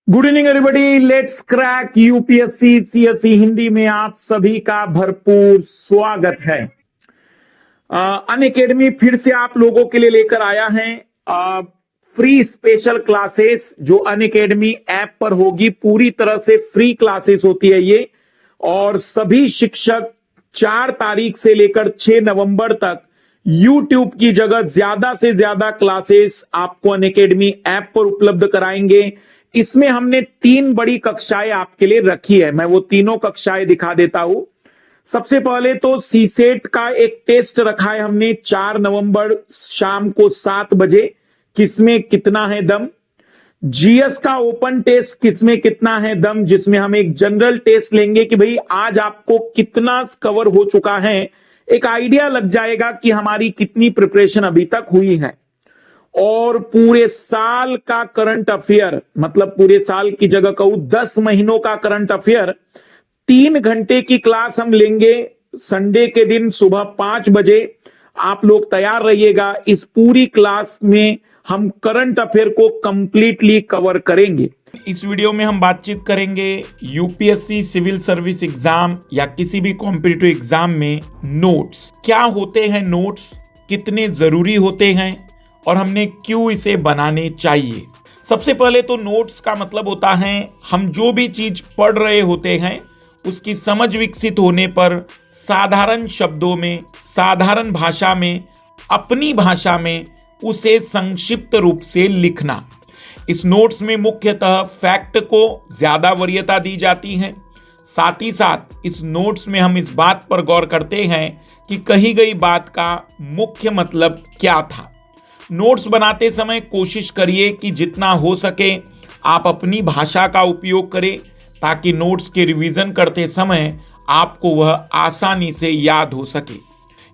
Good evening everybody. Let's crack UPSC CSE Hindi में आप सभी का भरपूर स्वागत है। अनअकैडमी फिर से आप लोगों के लिए लेकर आया है फ्री स्पेशल क्लासेस जो अनअकैडमी ऐप पर होगी। पूरी तरह से फ्री क्लासेस होती है ये, और सभी शिक्षक 4 तारीख से लेकर 6 नवंबर तक यूट्यूब की जगह ज्यादा से ज्यादा क्लासेस आपको अनअकैडमी ऐप पर उपलब्ध कराएंगे। इसमें हमने 3 बड़ी कक्षाएं आपके लिए रखी है। मैं वो तीनों कक्षाएं दिखा देता हूं। सबसे पहले तो सीसेट का एक टेस्ट रखा है हमने 4 नवंबर शाम को 7 बजे, किसमें कितना है दम। जीएस का ओपन टेस्ट किसमें कितना है दम, जिसमें हम एक जनरल टेस्ट लेंगे कि भाई आज आपको कितना कवर हो चुका है, एक आइडिया लग जाएगा कि हमारी कितनी प्रिपरेशन अभी तक हुई है। और पूरे साल का करंट अफेयर, मतलब पूरे साल की जगह कहूं 10 महीनों का करंट अफेयर, 3 घंटे की क्लास हम लेंगे संडे के दिन सुबह 5 बजे। आप लोग तैयार रहिएगा। इस पूरी क्लास में हम करंट अफेयर को कंप्लीटली कवर करेंगे। इस वीडियो में हम बातचीत करेंगे यूपीएससी सिविल सर्विस एग्जाम या किसी भी कॉम्पिटिटिव एग्जाम में नोट्स क्या होते हैं, नोट्स कितने जरूरी होते हैं और हमने क्यों इसे बनाने चाहिए। सबसे पहले तो नोट्स का मतलब होता है हम जो भी चीज पढ़ रहे होते हैं उसकी समझ विकसित होने पर साधारण शब्दों में, साधारण भाषा में, अपनी भाषा में उसे संक्षिप्त रूप से लिखना। इस नोट्स में मुख्यतः फैक्ट को ज्यादा वरीयता दी जाती है। साथ ही साथ इस नोट्स में हम इस बात पर गौर करते हैं कि कही गई बात का मुख्य मतलब क्या था। नोट्स बनाते समय कोशिश करिए कि जितना हो सके आप अपनी भाषा का उपयोग करें ताकि नोट्स के रिवीजन करते समय आपको वह आसानी से याद हो सके।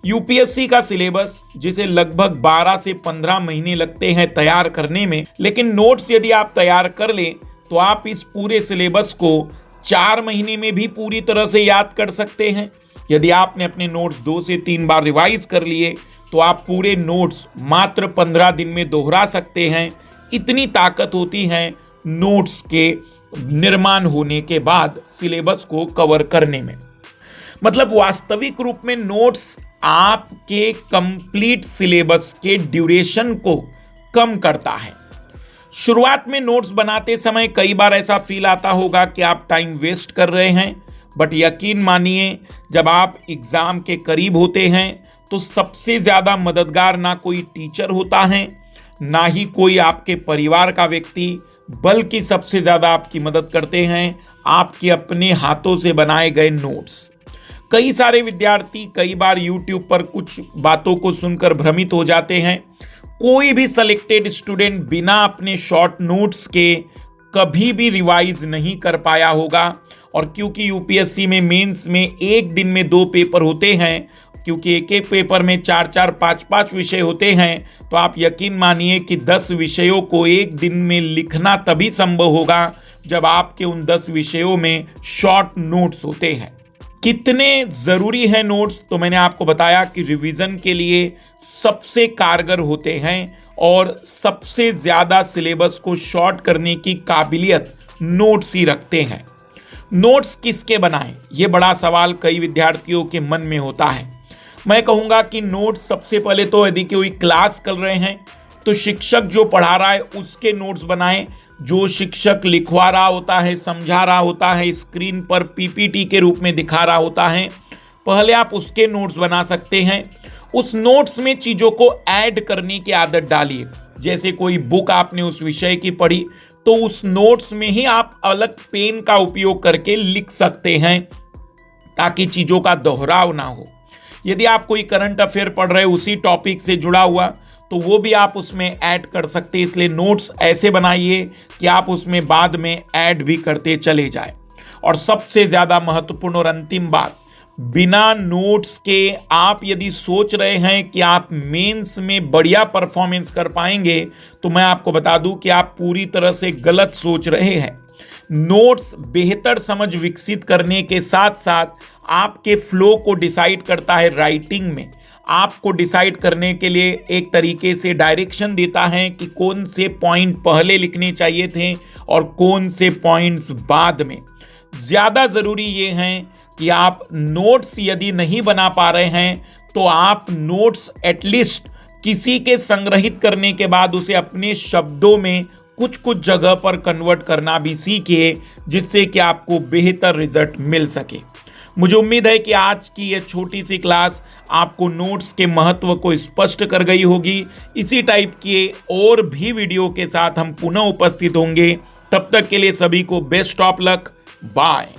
यूपीएससी का सिलेबस जिसे लगभग 12 से 15 महीने लगते हैं तैयार करने में, लेकिन नोट्स यदि आप तैयार कर लें तो आप इस पूरे सिलेबस को 4 महीने में भी पूरी तरह से याद कर सकते हैं। यदि आपने अपने नोट्स 2 से 3 बार रिवाइज कर लिए तो आप पूरे नोट्स मात्र 15 दिन में दोहरा सकते हैं। इतनी ताकत होती है नोट्स के निर्माण होने के बाद सिलेबस को कवर करने में। मतलब वास्तविक रूप में नोट्स आपके कंप्लीट सिलेबस के ड्यूरेशन को कम करता है। शुरुआत में नोट्स बनाते समय कई बार ऐसा फील आता होगा कि आप टाइम वेस्ट कर रहे हैं, बट यकीन मानिए जब आप एग्जाम के करीब होते हैं तो सबसे ज्यादा मददगार ना कोई टीचर होता है, ना ही कोई आपके परिवार का व्यक्ति, बल्कि सबसे ज्यादा आपकी मदद करते हैं आपके अपने हाथों से बनाए गए नोट्स। कई सारे विद्यार्थी कई बार YouTube पर कुछ बातों को सुनकर भ्रमित हो जाते हैं। कोई भी सिलेक्टेड स्टूडेंट बिना अपने शॉर्ट नोट्स के कभी भी रिवाइज नहीं कर पाया होगा। और क्योंकि यूपीएससी में मेंस में एक दिन में 2 पेपर होते हैं, क्योंकि एक एक पेपर में 4-4, 5-5 विषय होते हैं, तो आप यकीन मानिए कि 10 विषयों को एक दिन में लिखना तभी संभव होगा जब आपके उन 10 विषयों में शॉर्ट नोट्स होते हैं। कितने जरूरी हैं नोट्स, तो मैंने आपको बताया कि रिवीजन के लिए सबसे कारगर होते हैं और सबसे ज्यादा सिलेबस को शॉर्ट करने की काबिलियत नोट्स ही रखते हैं। नोट्स किसके बनाएं, यह बड़ा सवाल कई विद्यार्थियों के मन में होता है। मैं कहूंगा कि नोट्स सबसे पहले तो यदि कोई क्लास कर रहे हैं तो शिक्षक जो पढ़ा रहा है उसके नोट्स बनाएं। जो शिक्षक लिखवा रहा होता है, समझा रहा होता है, स्क्रीन पर पीपीटी के रूप में दिखा रहा होता है, पहले आप उसके नोट्स बना सकते हैं। उस नोट्स में चीज़ों को ऐड करने की आदत डालिए। जैसे कोई बुक आपने उस विषय की पढ़ी तो उस नोट्स में ही आप अलग पेन का उपयोग करके लिख सकते हैं ताकि चीज़ों का दोहराव ना हो। यदि आप कोई करंट अफेयर पढ़ रहे उसी टॉपिक से जुड़ा हुआ तो वो भी आप उसमें ऐड कर सकते हैं। इसलिए नोट्स ऐसे बनाइए कि आप उसमें बाद में ऐड भी करते चले जाए। और सबसे ज़्यादा महत्वपूर्ण और अंतिम बात, बिना नोट्स के आप यदि सोच रहे हैं कि आप मेंस में बढ़िया परफॉर्मेंस कर पाएंगे तो मैं आपको बता दूं कि आप पूरी तरह से गलत सोच रहे हैं। नोट्स बेहतर समझ विकसित करने के साथ साथ आपके फ्लो को डिसाइड करता है। राइटिंग में आपको डिसाइड करने के लिए एक तरीके से डायरेक्शन देता है कि कौन से पॉइंट पहले लिखने चाहिए थे और कौन से पॉइंट्स बाद में। ज़्यादा ज़रूरी ये है कि आप नोट्स यदि नहीं बना पा रहे हैं तो आप नोट्स एटलीस्ट किसी के संग्रहित करने के बाद उसे अपने शब्दों में कुछ कुछ जगह पर कन्वर्ट करना भी सीखिए, जिससे कि आपको बेहतर रिजल्ट मिल सके। मुझे उम्मीद है कि आज की यह छोटी सी क्लास आपको नोट्स के महत्व को स्पष्ट कर गई होगी। इसी टाइप के और भी वीडियो के साथ हम पुनः उपस्थित होंगे। तब तक के लिए सभी को बेस्ट ऑफ लक। बाय।